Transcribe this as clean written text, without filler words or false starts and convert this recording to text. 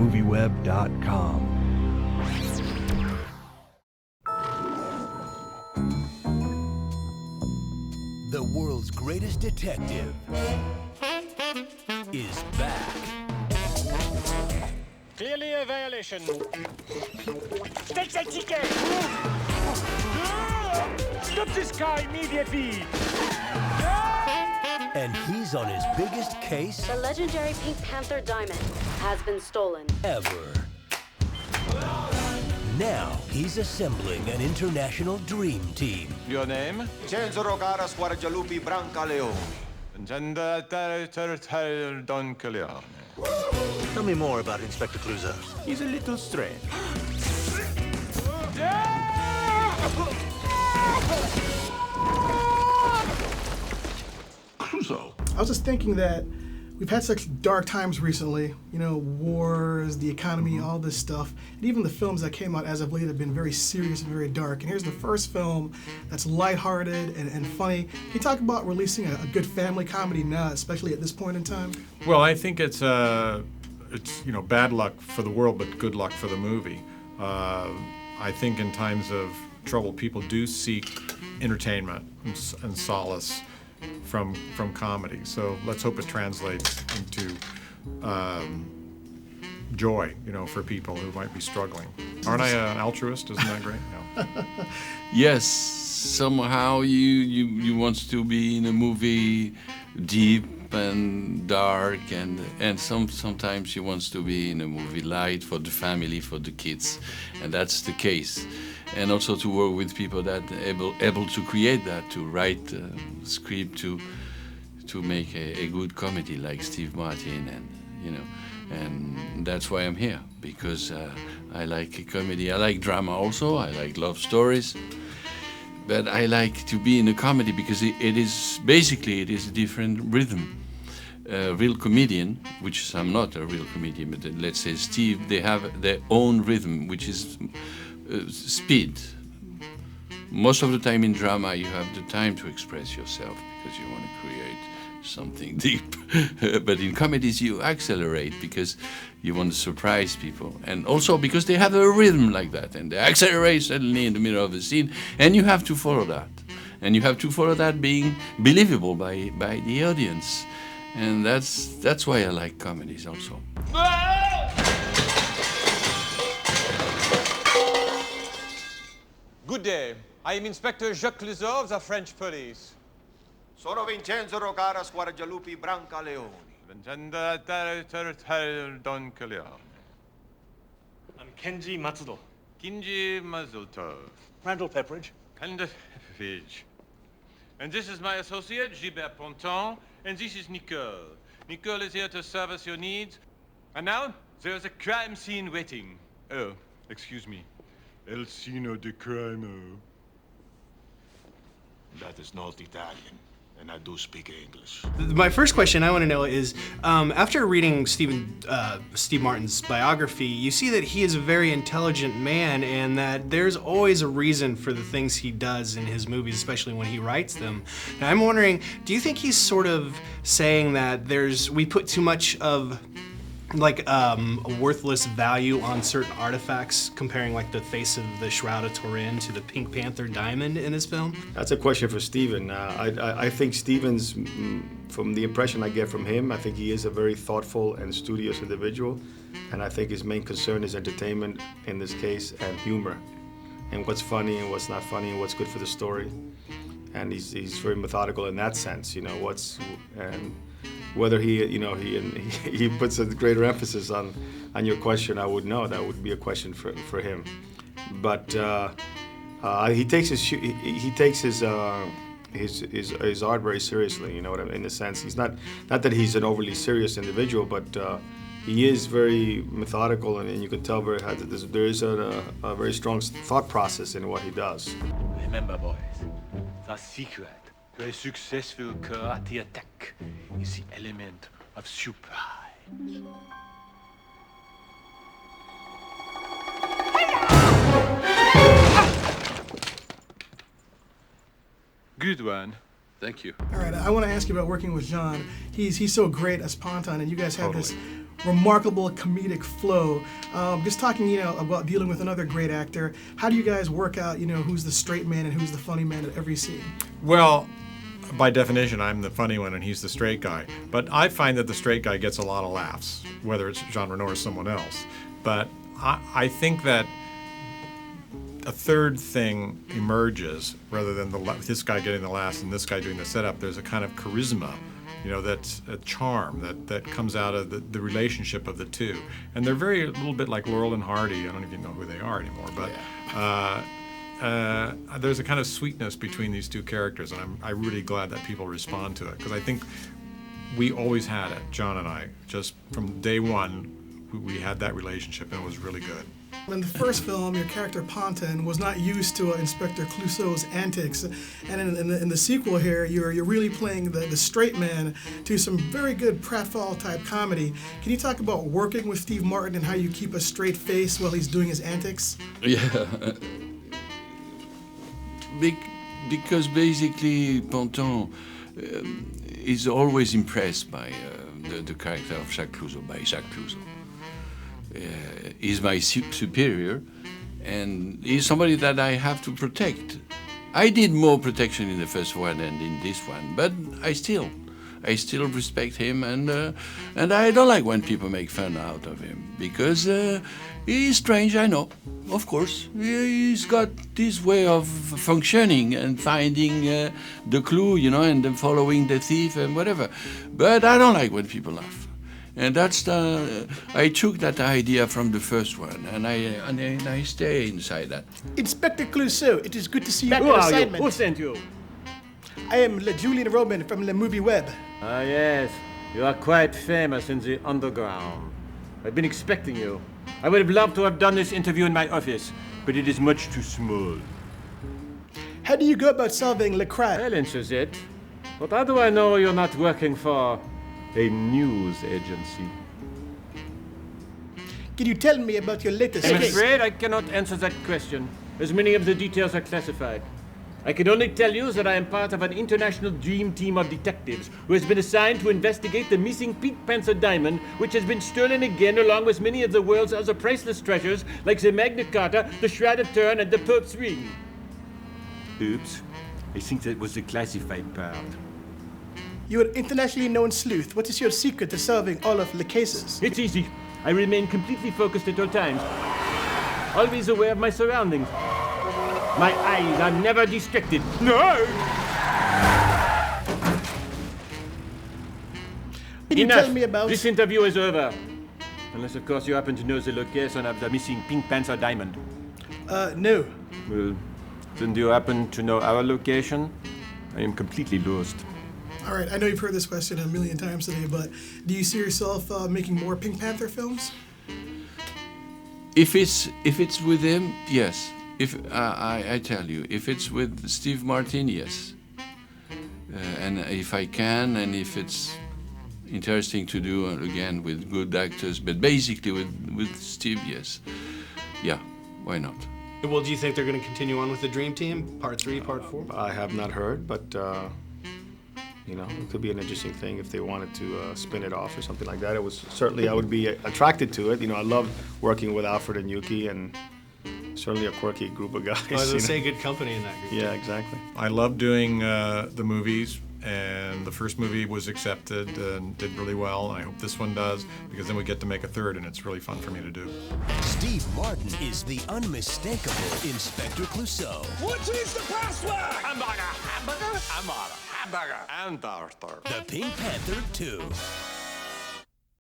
MovieWeb.com. The world's greatest detective is back. Clearly a violation. Take that ticket! Stop this car immediately! And he's on his biggest case The legendary Pink Panther diamond has been stolen. ever. Now he's assembling an international dream team. Your name? Censoro Caras Guardialupi Branca Leone. Don Corleone. Tell me more about Inspector Clouseau. He's a little strange. Clouseau. I was just thinking that we've had such dark times recently, you know, wars, the economy, all this stuff, and even the films that came out as of late have been very serious and very dark. And here's the first film that's lighthearted and funny. Can you talk about releasing a good family comedy now, especially at this point in time? Well, I think it's bad luck for the world, but good luck for the movie. I think in times of trouble, people do seek entertainment and solace from comedy. So let's hope it translates into joy, for people who might be struggling. Aren't I an altruist? Isn't that great? No. Yes, somehow you want to be in a movie deep and dark, and sometimes you want to be in a movie light for the family, for the kids, and that's the case. And also to work with people that able to create that, to write a script, to make a good comedy like Steve Martin, and that's why I'm here, because I like comedy. I like drama also. I like love stories, but I like to be in a comedy because it is basically a different rhythm. A real comedian, which I'm not a real comedian, but let's say Steve, they have their own rhythm, which is speed. Most of the time in drama, you have the time to express yourself because you want to create something deep. But in comedies, you accelerate because you want to surprise people. And also because they have a rhythm like that, and they accelerate suddenly in the middle of the scene, and you have to follow that. And you have to follow that being believable by the audience. And that's why I like comedies also. Good day. I am Inspector Jacques Clouseau of the French police. Sono Vincenzo Caras Guardialupi Branca Leone. Don Corleone. I'm Kenji Matsudo. Kinji Mazuto. Randall Pepperidge. Page. And this is my associate, Gilbert Ponton, and this is Nicole. Nicole is here to service your needs. And now, there's a crime scene waiting. Oh, excuse me. El Sino de Crimo. That is not Italian, and I do speak English. My first question I want to know is, after reading Steve Martin's biography, you see that he is a very intelligent man and that there's always a reason for the things he does in his movies, especially when he writes them. And I'm wondering, do you think he's sort of saying that we put too much of a worthless value on certain artifacts, comparing like the face of the Shroud of Turin to the Pink Panther diamond in his film? That's a question for Steven. I think Steven's, from the impression I get from him, I think he is a very thoughtful and studious individual, and I think his main concern is entertainment in this case and humor, and what's funny and what's not funny and what's good for the story. And he's very methodical in that sense, and whether he puts a greater emphasis on your question, I would know. That would be a question for him. But he takes his art very seriously. You know what I mean? In a sense, he's not that he's an overly serious individual, but he is very methodical, and you can tell there is a very strong thought process in what he does. Remember, boys, the secret to a successful karate attack is the element of surprise. Good one. Thank you. All right, I want to ask you about working with Jean. He's so great as Ponton, and you guys have this remarkable comedic flow. Just talking, about dealing with another great actor. How do you guys work out, who's the straight man and who's the funny man at every scene? Well, by definition, I'm the funny one and he's the straight guy. But I find that the straight guy gets a lot of laughs, whether it's Jean Reno or someone else. But I think that a third thing emerges rather than this guy getting the laughs and this guy doing the setup. There's a kind of charisma, that's a charm that comes out of the relationship of the two. And they're a little bit like Laurel and Hardy. I don't even know who they are anymore, but there's a kind of sweetness between these two characters, and I'm really glad that people respond to it, because I think we always had it, John and I, just from day one, we had that relationship, and it was really good. In the first film, your character Ponton was not used to Inspector Clouseau's antics, and in the sequel here, you're really playing the straight man to some very good pratfall type comedy. Can you talk about working with Steve Martin and how you keep a straight face while he's doing his antics? Yeah, because basically Ponton is always impressed by the character of Jacques Clouseau. He's my superior, and he's somebody that I have to protect. I did more protection in the first one than in this one, but I still respect him, and I don't like when people make fun out of him, because he's strange, I know, of course. He's got this way of functioning and finding the clue, and then following the thief and whatever. But I don't like when people laugh. And that's I took that idea from the first one, and I stay inside that. Inspector Clouseau, it is good to see you Who on are you? assignment. Who sent you? I am Julian Roman from MovieWeb. Ah, yes. You are quite famous in the underground. I've been expecting you. I would have loved to have done this interview in my office, but it is much too small. How do you go about solving le crime? Well, answers it. But how do I know you're not working for a news agency? Can you tell me about your latest I'm case? afraid I cannot answer that question, as many of the details are classified. I can only tell you that I am part of an international dream team of detectives who has been assigned to investigate the missing Pink Panther diamond, which has been stolen again along with many of the world's other priceless treasures, like the Magna Carta, the Shroud of Turin, and the Pope's ring. Oops. I think that was the classified part. You're an internationally known sleuth. What is your secret to solving all of the cases? It's easy. I remain completely focused at all times. Always aware of my surroundings. My eyes are never distracted. No! Can you Enough. tell me about... This interview is over. Unless, of course, you happen to know the location of the missing Pink Panther diamond. No. Well, then do you happen to know our location? I am completely lost. All right, I know you've heard this question a million times today, but do you see yourself making more Pink Panther films? If it's with him, yes. If I tell you, if it's with Steve Martin, yes. And if I can, and if it's interesting to do again with good actors, but basically with Steve, yes. Yeah, why not? Well, do you think they're going to continue on with the Dream Team, Part 3, Part 4? I have not heard, but it could be an interesting thing if they wanted to spin it off or something like that. I would be attracted to it. I love working with Alfred and Yuki, and certainly a quirky group of guys. I was going to say good company in that group. Yeah, exactly. I love doing the movies, and the first movie was accepted and did really well, and I hope this one does, because then we get to make a third, and it's really fun for me to do. Steve Martin is the unmistakable Inspector Clouseau. What is the password? Hamburger, hamburger, hamburger, hamburger, and Arthur. The Pink Panther 2.